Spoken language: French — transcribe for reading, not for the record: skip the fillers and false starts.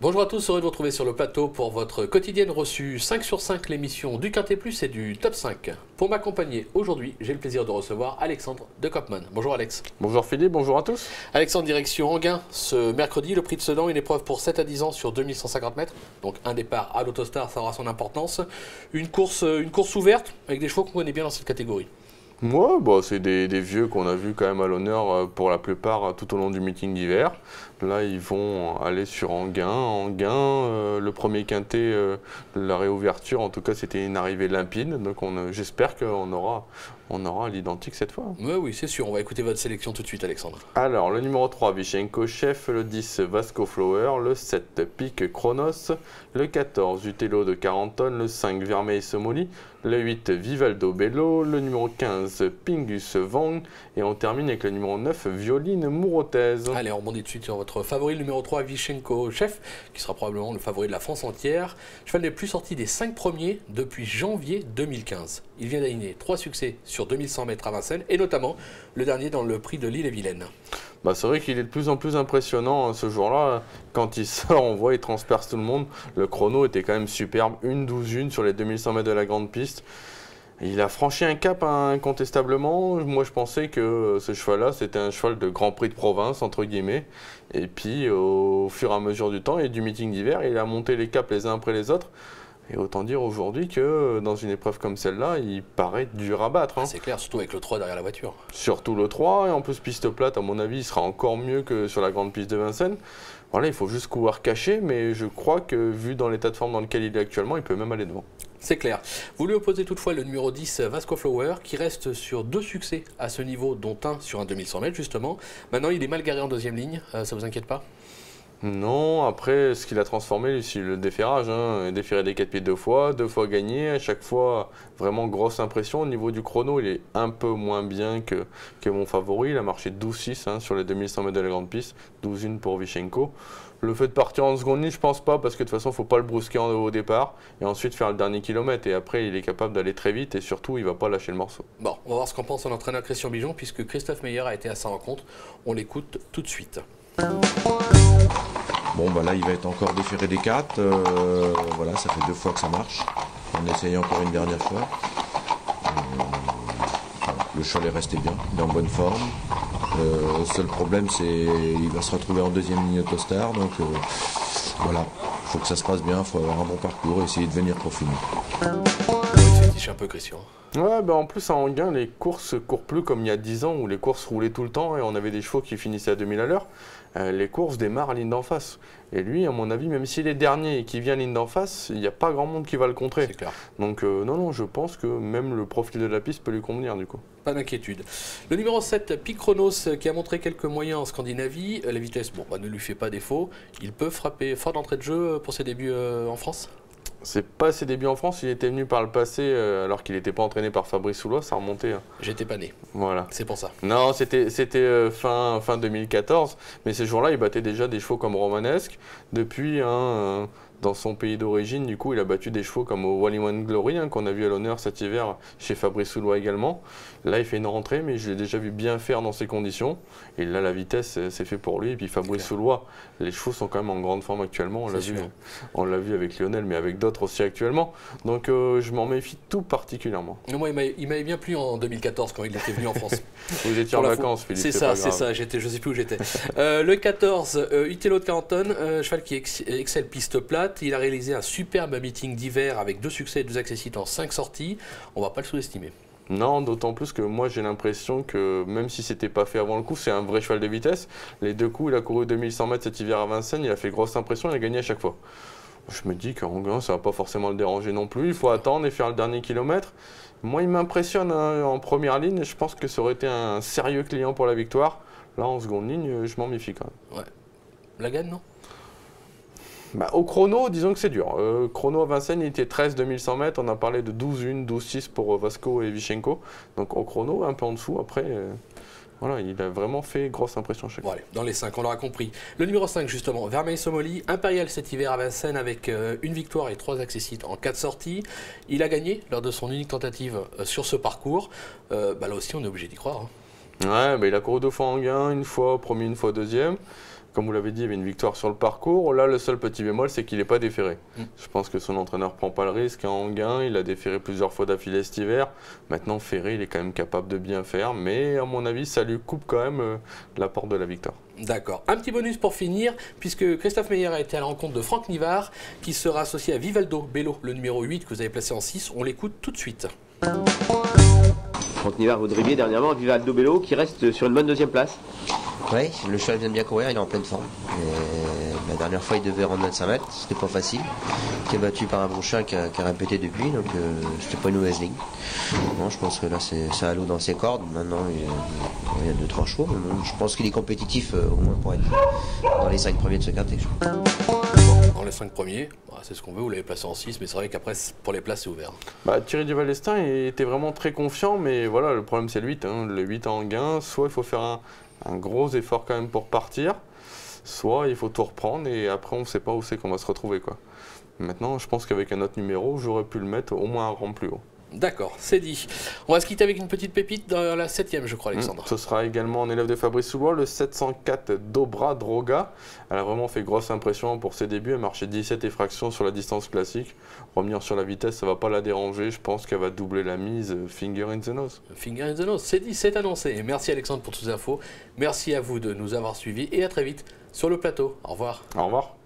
Bonjour à tous, heureux de vous retrouver sur le plateau pour votre quotidienne reçue 5 sur 5, l'émission du Quintet Plus et du Top 5. Pour m'accompagner aujourd'hui, j'ai le plaisir de recevoir Alexandre de Kopman. Bonjour Alex. Bonjour Philippe, bonjour à tous. Alexandre, direction Enghien, ce mercredi, le prix de Sedan, une épreuve pour 7 à 10 ans sur 2150 mètres. Donc un départ à l'Autostar, ça aura son importance. Une course ouverte avec des chevaux qu'on connaît bien dans cette catégorie. Moi, bah, c'est des vieux qu'on a vus quand même à l'honneur pour la plupart tout au long du meeting d'hiver. Là, ils vont aller sur Enghien. Le premier quintet, la réouverture, en tout cas, c'était une arrivée limpide. Donc j'espère qu'on aura l'identique cette fois. Oui, c'est sûr. On va écouter votre sélection tout de suite, Alexandre. Alors, le numéro 3, Vichenko Chef, le 10, Vasco Flower, le 7, Pic Chronos, le 14, Utello de 40 tonnes, le 5, Vermeil Somoli, le 8, Vivaldo Bello, le numéro 15, Pingus Vang, et on termine avec le numéro 9, Violine Mourotez. Allez, on rebondit tout de suite sur votre favori, le numéro 3, Vichenko Chef, qui sera probablement le favori de la France entière. Cheval n'est plus sorti des 5 premiers depuis janvier 2015. Il vient d'aligner 3 succès sur 2100 mètres à Vincennes, et notamment le dernier dans le prix de l'Ille-et-Vilaine. Bah, c'est vrai qu'il est de plus en plus impressionnant ce jour-là. Quand il sort, on voit, il transperce tout le monde. Le chrono était quand même superbe, 1:12:1 sur les 2100 mètres de la grande piste. Il a franchi un cap incontestablement. Moi, je pensais que ce cheval-là, c'était un cheval de Grand Prix de province, entre guillemets. Et puis, au fur et à mesure du temps et du meeting d'hiver, il a monté les caps les uns après les autres. Et autant dire aujourd'hui que dans une épreuve comme celle-là, il paraît dur à battre. C'est clair, surtout avec le 3 derrière la voiture. Surtout le 3, et en plus piste plate, à mon avis, il sera encore mieux que sur la grande piste de Vincennes. Voilà, il faut juste courir caché, mais je crois que vu dans l'état de forme dans lequel il est actuellement, il peut même aller devant. C'est clair. Vous lui opposez toutefois le numéro 10, Vasco Flower, qui reste sur 2 succès à ce niveau, dont un sur un 2100 mètres justement. Maintenant, il est mal garé en deuxième ligne, ça vous inquiète pas ? Non, après, ce qu'il a transformé, c'est le déferrage. Déféré des 4 pieds 2 fois gagné. À chaque fois, vraiment grosse impression. Au niveau du chrono, il est un peu moins bien que mon favori. Il a marché 12,6 sur les 2100 mètres de la grande piste. 12,1 pour Vichenko. Le fait de partir en seconde ligne, je pense pas, parce que de toute façon, il ne faut pas le brusquer au départ. Et ensuite faire le dernier kilomètre. Et après, il est capable d'aller très vite. Et surtout, il ne va pas lâcher le morceau. Bon, on va voir ce qu'en pense son entraîneur Christian Bijon, puisque Christophe Meyer a été à sa rencontre. On l'écoute tout de suite. Bon, bah là, il va être encore déféré des 4. Voilà, ça fait 2 fois que ça marche. On essaye encore une dernière fois. Le cheval est resté bien, il est en bonne forme. Le seul problème, c'est qu'il va se retrouver en deuxième ligne Autostar. Donc voilà, il faut que ça se passe bien, il faut avoir un bon parcours et essayer de venir pour finir. Je suis un peu Christian. Ouais, bah en plus à Enghien, les courses courent plus comme il y a 10 ans où les courses roulaient tout le temps et on avait des chevaux qui finissaient à 2000 à l'heure. Les courses démarrent à ligne d'en face. Et lui, à mon avis, même s'il est dernier et qu'il vient à ligne d'en face, il n'y a pas grand monde qui va le contrer. C'est clair. Donc non, je pense que même le profil de la piste peut lui convenir du coup. Pas d'inquiétude. Le numéro 7, Pic Chronos, qui a montré quelques moyens en Scandinavie. La vitesse, ne lui fait pas défaut. Il peut frapper fort d'entrée de jeu pour ses débuts en France ? C'est pas ses débuts en France, il était venu par le passé alors qu'il n'était pas entraîné par Fabrice Soulois, ça remontait. J'étais pas né. Voilà. C'est pour ça. Non, c'était fin 2014, mais ces jours-là, il battait déjà des chevaux comme Romanesque. Depuis, dans son pays d'origine, du coup, il a battu des chevaux comme au Wally One Glory, qu'on a vu à l'honneur cet hiver chez Fabrice Soulois également. Là, il fait une rentrée, mais je l'ai déjà vu bien faire dans ces conditions. Et là, la vitesse, c'est fait pour lui. Et puis Fabrice Soulois, les chevaux sont quand même en grande forme actuellement. On l'a vu avec Lionel, mais avec d'autres aussi actuellement. Donc, je m'en méfie tout particulièrement. Moi, il m'avait bien plu en 2014 quand il était venu en France. Vous étiez en vacances, Philippe. C'est ça. Je sais plus où j'étais. Le 14, Utello de 40 tonnes, cheval qui excelle piste plate. Il a réalisé un superbe meeting d'hiver avec 2 succès et 2 accessites en 5 sorties. On ne va pas le sous-estimer. Non, d'autant plus que moi j'ai l'impression que même si c'était pas fait avant le coup, c'est un vrai cheval de vitesse. Les 2 coups, il a couru 2100 mètres cet hiver à Vincennes, il a fait grosse impression, il a gagné à chaque fois. Je me dis qu'en gain, ça va pas forcément le déranger non plus. Il faut attendre et faire le dernier kilomètre. Moi, il m'impressionne en première ligne. Je pense que ça aurait été un sérieux client pour la victoire. Là, en seconde ligne, je m'en méfie quand même. Ouais. La gagne, non ? Au chrono, disons que c'est dur. Chrono à Vincennes, il était 13 2100 mètres. On a parlé de 12,1, 12,6 pour Vasco et Vichenko. Donc au chrono, un peu en dessous. Après, voilà, il a vraiment fait grosse impression chaque fois. Bon, allez, dans les 5, on l'aura compris. Le numéro 5, justement, Vermeil Somoli, impérial cet hiver à Vincennes avec une victoire et 3 accessites en 4 sorties. Il a gagné lors de son unique tentative sur ce parcours. Là aussi, on est obligé d'y croire. Ouais, bah, il a couru 2 fois en gain, une fois premier, une fois deuxième. Comme vous l'avez dit, il y avait une victoire sur le parcours. Là, le seul petit bémol, c'est qu'il n'est pas déféré. Je pense que son entraîneur ne prend pas le risque. En gain, il a déféré plusieurs fois d'affilée cet hiver. Maintenant, Ferré, il est quand même capable de bien faire. Mais à mon avis, ça lui coupe quand même la porte de la victoire. D'accord. Un petit bonus pour finir, puisque Christophe Meyer a été à la rencontre de Franck Nivard, qui sera associé à Vivaldo Bello, le numéro 8 que vous avez placé en 6. On l'écoute tout de suite. Franck Nivard au dribier dernièrement, Vivaldo Bello qui reste sur une bonne deuxième place. Oui, le cheval vient de bien courir, il est en pleine forme. Et la dernière fois, il devait rendre 25 mètres, c'était pas facile. Il est battu par un bon chien qui a répété depuis, donc c'était pas une mauvaise ligne. Bon, je pense que là, ça a l'eau dans ses cordes. Maintenant, il y a 2-3 chevaux. Mais bon, je pense qu'il est compétitif au moins pour être dans les 5 premiers de ce quintet. Dans les 5 premiers, c'est ce qu'on veut, vous l'avez placé en 6, mais c'est vrai qu'après, pour les places, c'est ouvert. Thierry Duval-Estin était vraiment très confiant, mais voilà, le problème c'est le 8. Le 8 en gain, soit il faut faire un gros effort quand même pour partir, soit il faut tout reprendre et après on ne sait pas où c'est qu'on va se retrouver, quoi. Maintenant, je pense qu'avec un autre numéro, j'aurais pu le mettre au moins un rang plus haut. D'accord, c'est dit. On va se quitter avec une petite pépite dans la 7e, je crois, Alexandre. Ce sera également un élève de Fabrice Soulois, le 704 Dobra Droga. Elle a vraiment fait grosse impression pour ses débuts. Elle marchait 17 effractions sur la distance classique. Revenir sur la vitesse, ça ne va pas la déranger. Je pense qu'elle va doubler la mise. Finger in the nose. Finger in the nose, c'est dit, c'est annoncé. Merci Alexandre pour toutes ces infos. Merci à vous de nous avoir suivis et à très vite sur le plateau. Au revoir. Au revoir.